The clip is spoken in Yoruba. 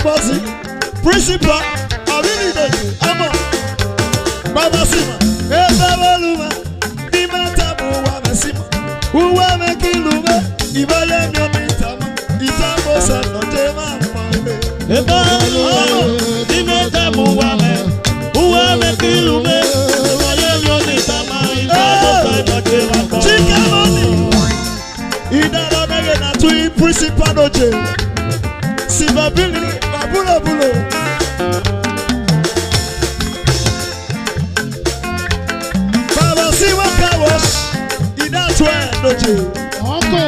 Bossy, principal, I really don't. Come on. Baba Sima, Eva Luma, Dimata Buwa Sima, Uwa Mekilume, Ibale Mionitama, Itamo Sanotema, Eva Luma, Dimata Buwa Uwa Mekilume, Ibale Mionitama, Itamo Sanotema. Chikamoni, Idara Megena Tui, principal Oje, Sibabili, Babula Bulo. See what I was in that way, don't you?